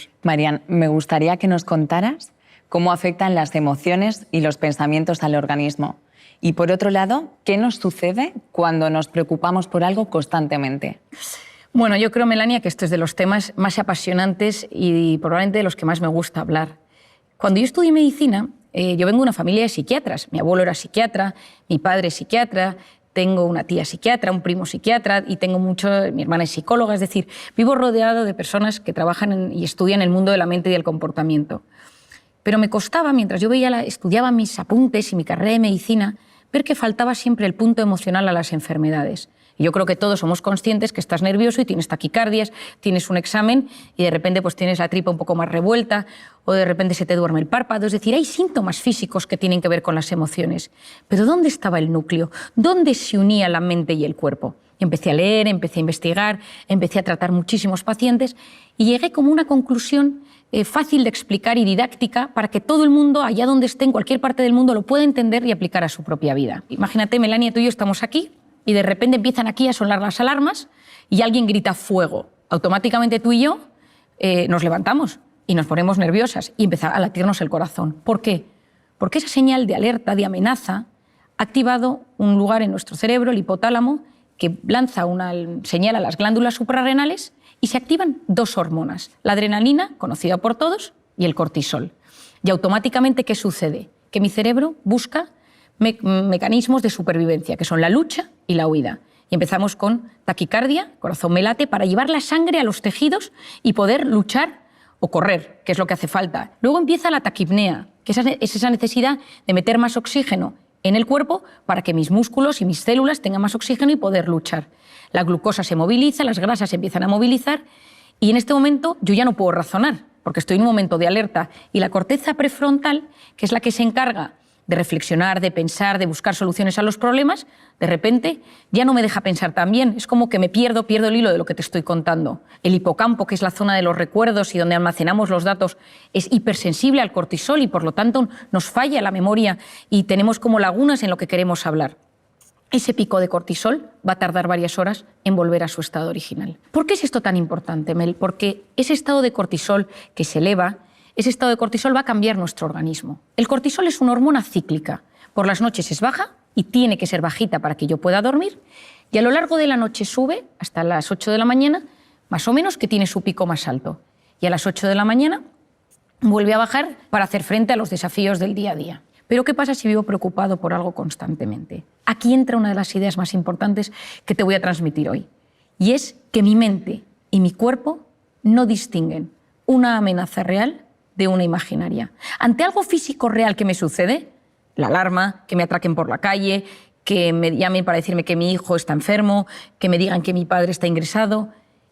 nervios. Marian, me gustaría que nos contaras cómo afectan las emociones y los pensamientos al organismo. Y por otro lado, ¿qué nos sucede cuando nos preocupamos por algo constantemente? Bueno, yo creo, Melania, que esto es de los temas más apasionantes y probablemente de los que más me gusta hablar. Cuando yo estudié medicina, yo vengo de una familia de psiquiatras. Mi abuelo era psiquiatra, mi padre es psiquiatra, tengo una tía psiquiatra, un primo psiquiatra y tengo mi hermana es psicóloga. Es decir, vivo rodeado de personas que trabajan y estudian el mundo de la mente y del comportamiento. Pero me costaba, mientras yo estudiaba mis apuntes y mi carrera de medicina, ver que faltaba siempre el punto emocional a las enfermedades. Y yo creo que todos somos conscientes que estás nervioso y tienes taquicardias, tienes un examen y de repente pues tienes la tripa un poco más revuelta o de repente se te duerme el párpado. Es decir, hay síntomas físicos que tienen que ver con las emociones. Pero ¿dónde estaba el núcleo? ¿Dónde se unía la mente y el cuerpo? Y empecé a leer, empecé a investigar, empecé a tratar muchísimos pacientes y llegué como a una conclusión fácil de explicar y didáctica para que todo el mundo, allá donde esté, en cualquier parte del mundo, lo pueda entender y aplicar a su propia vida. Imagínate, Melania, tú y yo estamos aquí y de repente empiezan aquí a sonar las alarmas y alguien grita fuego. Automáticamente tú y yo nos levantamos y nos ponemos nerviosas y empieza a latirnos el corazón. ¿Por qué? Porque esa señal de alerta, de amenaza, ha activado un lugar en nuestro cerebro, el hipotálamo, que lanza una señal a las glándulas suprarrenales y se activan dos hormonas, la adrenalina, conocida por todos, y el cortisol. Y automáticamente, ¿qué sucede? Que mi cerebro busca mecanismos de supervivencia, que son la lucha y la huida. Y empezamos con taquicardia, corazón me late, para llevar la sangre a los tejidos y poder luchar o correr, que es lo que hace falta. Luego empieza la taquipnea, que es esa necesidad de meter más oxígeno en el cuerpo para que mis músculos y mis células tengan más oxígeno y poder luchar. La glucosa se moviliza, las grasas se empiezan a movilizar y en este momento yo ya no puedo razonar porque estoy en un momento de alerta y la corteza prefrontal, que es la que se encarga de reflexionar, de pensar, de buscar soluciones a los problemas, de repente ya no me deja pensar tan bien. Es como que me pierdo el hilo de lo que te estoy contando. El hipocampo, que es la zona de los recuerdos y donde almacenamos los datos, es hipersensible al cortisol y por lo tanto nos falla la memoria y tenemos como lagunas en lo que queremos hablar. Ese pico de cortisol va a tardar varias horas en volver a su estado original. ¿Por qué es esto tan importante, Mel? Porque ese estado de cortisol que se eleva, ese estado de cortisol va a cambiar nuestro organismo. El cortisol es una hormona cíclica. Por las noches es baja y tiene que ser bajita para que yo pueda dormir y a lo largo de la noche sube hasta las 8 de la mañana, más o menos, que tiene su pico más alto. Y a las 8 de la mañana vuelve a bajar para hacer frente a los desafíos del día a día. Pero ¿qué pasa si vivo preocupado por algo constantemente? Aquí entra una de las ideas más importantes que te voy a transmitir hoy. Y es que mi mente y mi cuerpo no distinguen una amenaza real de una imaginaria. Ante algo físico real que me sucede, la alarma, que me atraquen por la calle, que me llamen para decirme que mi hijo está enfermo, que me digan que mi padre está ingresado,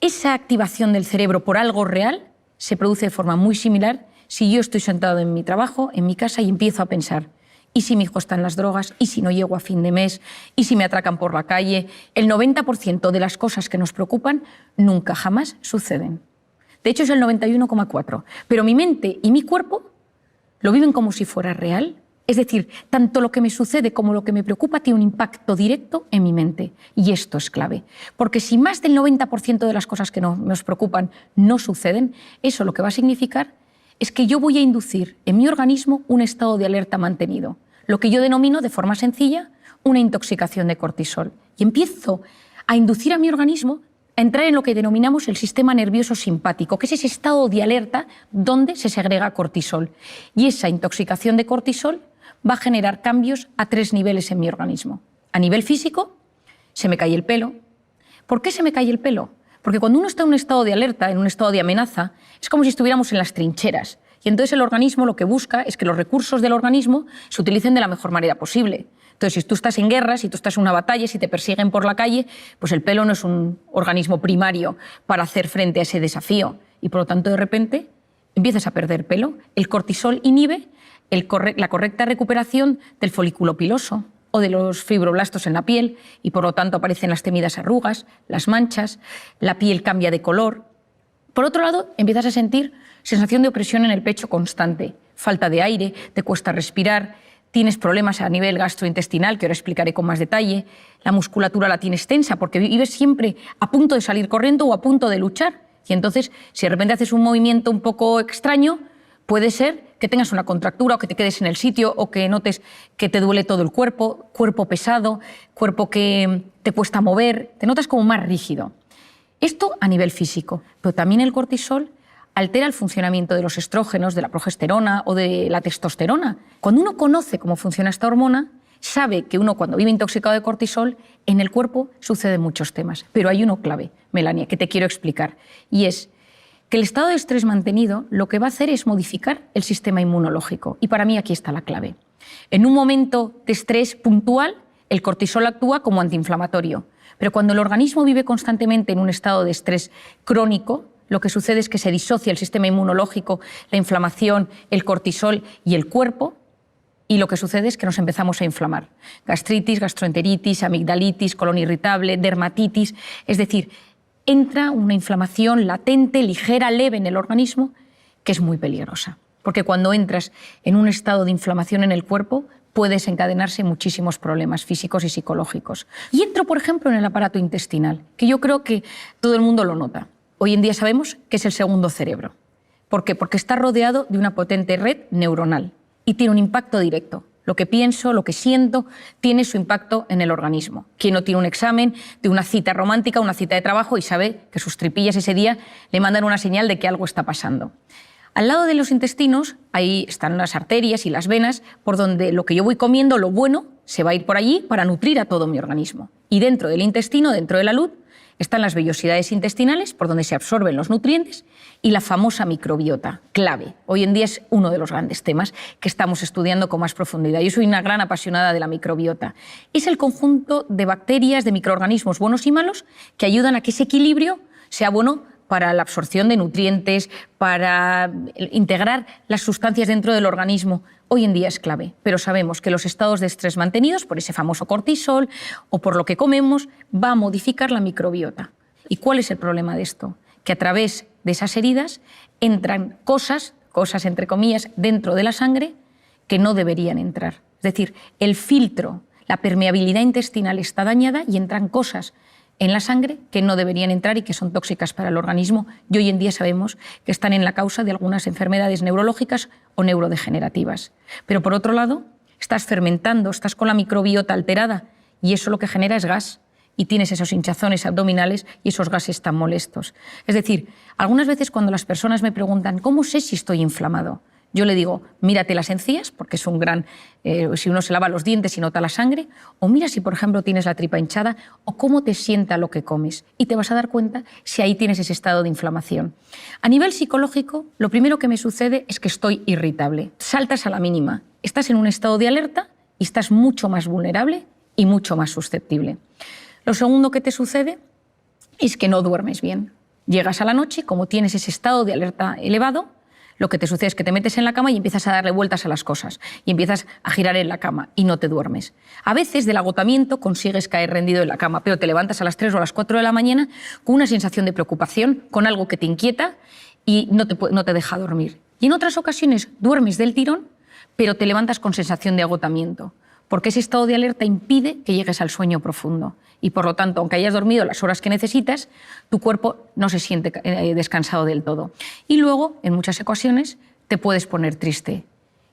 esa activación del cerebro por algo real se produce de forma muy similar si yo estoy sentado en mi trabajo, en mi casa, y empiezo a pensar, ¿y si mi hijo está en las drogas? ¿Y si no llego a fin de mes? ¿Y si me atracan por la calle? El 90% de las cosas que nos preocupan nunca jamás suceden. De hecho, es el 91,4%. Pero mi mente y mi cuerpo lo viven como si fuera real. Es decir, tanto lo que me sucede como lo que me preocupa tiene un impacto directo en mi mente. Y esto es clave. Porque si más del 90% de las cosas que nos preocupan no suceden, eso lo que va a significar es que yo voy a inducir en mi organismo un estado de alerta mantenido. Lo que yo denomino, de forma sencilla, una intoxicación de cortisol. Y empiezo a inducir a mi organismo a entrar en lo que denominamos el sistema nervioso simpático, que es ese estado de alerta donde se segrega cortisol. Y esa intoxicación de cortisol va a generar cambios a 3 niveles en mi organismo. A nivel físico, se me cae el pelo. ¿Por qué se me cae el pelo? Porque cuando uno está en un estado de alerta, en un estado de amenaza, es como si estuviéramos en las trincheras. Y entonces el organismo lo que busca es que los recursos del organismo se utilicen de la mejor manera posible. Entonces, si tú estás en guerra, si tú estás en una batalla, si te persiguen por la calle, pues el pelo no es un organismo primario para hacer frente a ese desafío. Y por lo tanto, de repente, empiezas a perder pelo. El cortisol inhibe la correcta recuperación del folículo piloso o de los fibroblastos en la piel y por lo tanto aparecen las temidas arrugas, las manchas, la piel cambia de color. Por otro lado, empiezas a sentir sensación de opresión en el pecho constante, falta de aire, te cuesta respirar, tienes problemas a nivel gastrointestinal, que ahora explicaré con más detalle, la musculatura la tienes tensa porque vives siempre a punto de salir corriendo o a punto de luchar Y entonces, si de repente haces un movimiento un poco extraño, puede ser que tengas una contractura o que te quedes en el sitio o que notes que te duele todo el cuerpo, cuerpo pesado, cuerpo que te cuesta mover, te notas como más rígido. Esto a nivel físico, pero también el cortisol altera el funcionamiento de los estrógenos, de la progesterona o de la testosterona. Cuando uno conoce cómo funciona esta hormona, sabe que uno cuando vive intoxicado de cortisol, en el cuerpo suceden muchos temas. Pero hay uno clave, Melania, que te quiero explicar, y es que el estado de estrés mantenido lo que va a hacer es modificar el sistema inmunológico. Y para mí aquí está la clave. En un momento de estrés puntual, el cortisol actúa como antiinflamatorio. Pero cuando el organismo vive constantemente en un estado de estrés crónico, lo que sucede es que se disocia el sistema inmunológico, la inflamación, el cortisol y el cuerpo, y lo que sucede es que nos empezamos a inflamar. Gastritis, gastroenteritis, amigdalitis, colon irritable, dermatitis, es decir, entra una inflamación latente, ligera, leve en el organismo, que es muy peligrosa. Porque cuando entras en un estado de inflamación en el cuerpo, puede desencadenarse muchísimos problemas físicos y psicológicos. Y entro, por ejemplo, en el aparato intestinal, que yo creo que todo el mundo lo nota. Hoy en día sabemos que es el segundo cerebro. ¿Por qué? Porque está rodeado de una potente red neuronal y tiene un impacto directo. Lo que pienso, lo que siento, tiene su impacto en el organismo. Quien no tiene un examen de una cita romántica, una cita de trabajo y sabe que sus tripillas ese día le mandan una señal de que algo está pasando. Al lado de los intestinos, ahí están las arterias y las venas, por donde lo que yo voy comiendo, lo bueno, se va a ir por allí para nutrir a todo mi organismo. Y dentro del intestino, dentro de la luz, están las vellosidades intestinales, por donde se absorben los nutrientes, y la famosa microbiota, clave. Hoy en día es uno de los grandes temas que estamos estudiando con más profundidad. Yo soy una gran apasionada de la microbiota. Es el conjunto de bacterias, de microorganismos buenos y malos, que ayudan a que ese equilibrio sea bueno para la absorción de nutrientes, para integrar las sustancias dentro del organismo. Hoy en día es clave, pero sabemos que los estados de estrés mantenidos por ese famoso cortisol o por lo que comemos va a modificar la microbiota. ¿Y cuál es el problema de esto? Que a través de esas heridas entran cosas entre comillas, dentro de la sangre que no deberían entrar. Es decir, el filtro, la permeabilidad intestinal está dañada y entran cosas en la sangre que no deberían entrar y que son tóxicas para el organismo, y hoy en día sabemos que están en la causa de algunas enfermedades neurológicas o neurodegenerativas. Pero por otro lado, estás fermentando, estás con la microbiota alterada y eso lo que genera es gas y tienes esos hinchazones abdominales y esos gases tan molestos. Es decir, algunas veces cuando las personas me preguntan ¿cómo sé si estoy inflamado? Yo le digo, mírate las encías, porque es un gran... si uno se lava los dientes y nota la sangre, o mira si, por ejemplo, tienes la tripa hinchada, o cómo te sienta lo que comes. Y te vas a dar cuenta si ahí tienes ese estado de inflamación. A nivel psicológico, lo primero que me sucede es que estoy irritable. Saltas a la mínima. Estás en un estado de alerta y estás mucho más vulnerable y mucho más susceptible. Lo segundo que te sucede es que no duermes bien. Llegas a la noche, como tienes ese estado de alerta elevado, lo que te sucede es que te metes en la cama y empiezas a darle vueltas a las cosas y empiezas a girar en la cama y no te duermes. A veces del agotamiento consigues caer rendido en la cama, pero te levantas a las 3 o a las 4 de la mañana con una sensación de preocupación, con algo que te inquieta y no te deja dormir. Y en otras ocasiones duermes del tirón, pero te levantas con sensación de agotamiento, porque ese estado de alerta impide que llegues al sueño profundo. Y por lo tanto, aunque hayas dormido las horas que necesitas, tu cuerpo no se siente descansado del todo. Y luego, en muchas ocasiones, te puedes poner triste.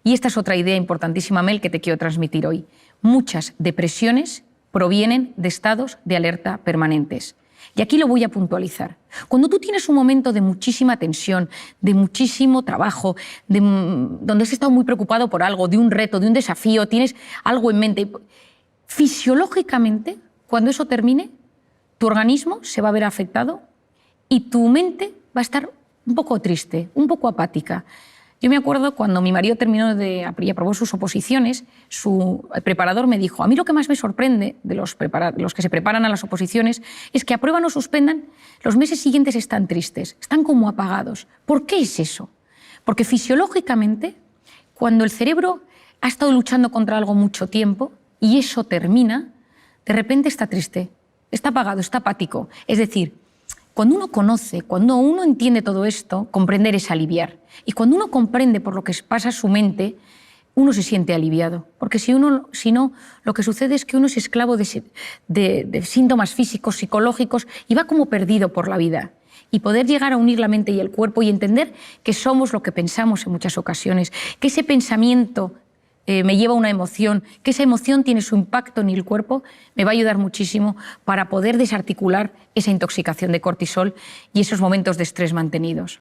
Y esta es otra idea importantísima, Mel, que te quiero transmitir hoy. Muchas depresiones provienen de estados de alerta permanentes. Y aquí lo voy a puntualizar. Cuando tú tienes un momento de muchísima tensión, de muchísimo trabajo, donde has estado muy preocupado por algo, de un reto, de un desafío, tienes algo en mente, fisiológicamente, cuando eso termine, tu organismo se va a ver afectado y tu mente va a estar un poco triste, un poco apática. Yo me acuerdo cuando mi marido terminó y aprobó sus oposiciones, su preparador me dijo, a mí lo que más me sorprende de los que se preparan a las oposiciones es que aprueban o suspendan, los meses siguientes están tristes, están como apagados. ¿Por qué es eso? Porque fisiológicamente, cuando el cerebro ha estado luchando contra algo mucho tiempo y eso termina, de repente está triste, está apagado, está apático. Es decir, cuando uno conoce, cuando uno entiende todo esto, comprender es aliviar. Y cuando uno comprende por lo que pasa su mente, uno se siente aliviado. Porque si no, lo que sucede es que uno es esclavo de síntomas físicos, psicológicos y va como perdido por la vida. y poder llegar a unir la mente y el cuerpo y entender que somos lo que pensamos en muchas ocasiones, que ese pensamiento me lleva a una emoción, que esa emoción tiene su impacto en el cuerpo, me va a ayudar muchísimo para poder desarticular esa intoxicación de cortisol y esos momentos de estrés mantenidos.